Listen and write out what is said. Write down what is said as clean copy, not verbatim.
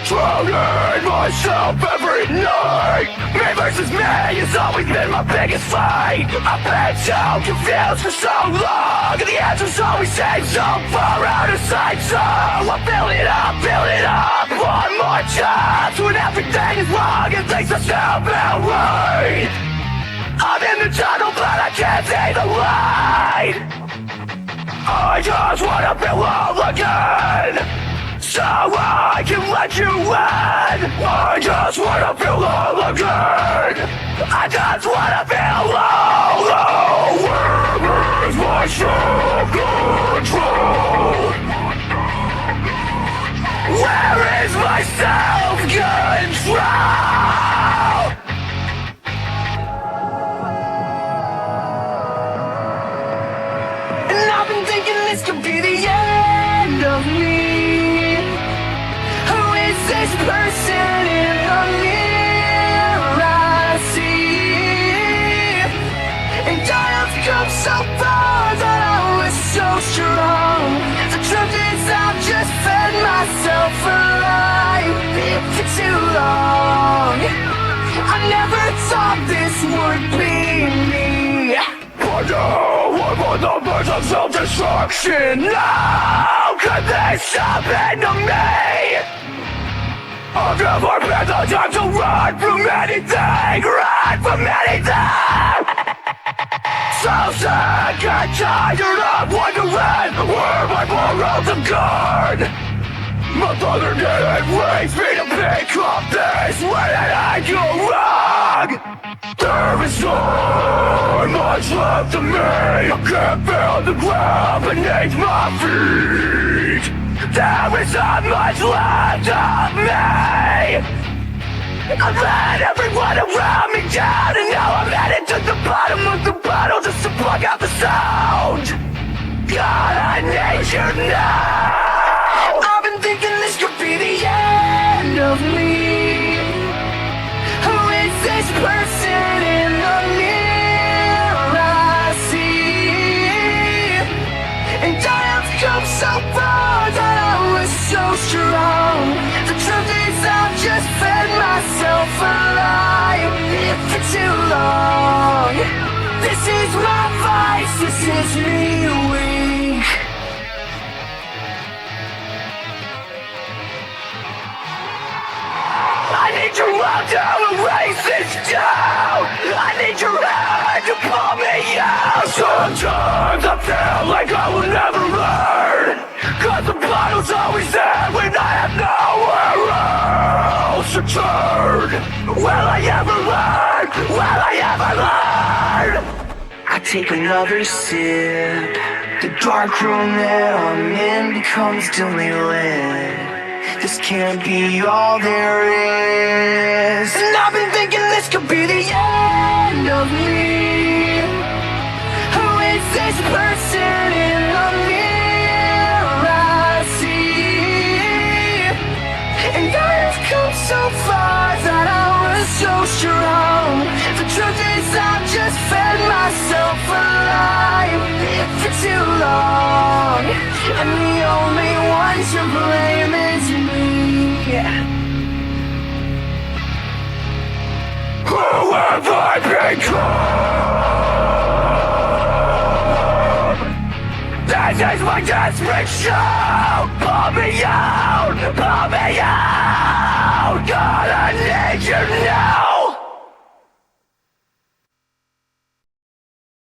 Drowning myself every night. Me versus me has always been my biggest fight. I've been so confused for so long, and the answers always seem so far out of sight. So I build it up one more chance when everything is wrong and things are still feel right. I'm in the tunnel but I can't see the light. I just wanna feel all again, so I can let you in. I just wanna feel all again. I just wanna feel all. Where is my self-control? Where is my self-control? And I've been thinking this could be the end of me. Who is this person in the mirror I see? And I have come so far that I was so strong. The truth is I've just fed myself alive for too long. I never thought this would be me. But now I'm on the verge of self-destruction. How could this happen to me? I've never been the type to run from anything, So sick and tired of wondering where my morals have gone. My father didn't raise me to pick up this. Where did I go wrong? There is not much left of me. I can't feel the ground beneath my feet. There is not much left of me. I've let everyone around me down, and now I'm headed to the bottom of the bottle just to plug out the sound. God, I need you now. I've been thinking this could be the end of me. Who is this person in the mirror I see? And I have come so far that I was so strong. The truth is I've just fed myself alive for too long. This is my vice, this is me weak. I need your love to erase this down. I need your hand to pull me out. Sometimes I feel like I will never learn, 'cause the bottle's always there when I have nowhere else to turn. Will I ever learn? Will I ever learn? I take another sip. The dark room that I'm in becomes dimly lit. This can't be all there is. And I've been thinking this could be the end of me. Who is this person in the mirror I see? And I have come so far that I was so strong. The truth is I've just fed myself alive for too long. And the only one to blame is me. Who have I become? This is my desperate shout. Pull me out, pull me out. God, I need you now.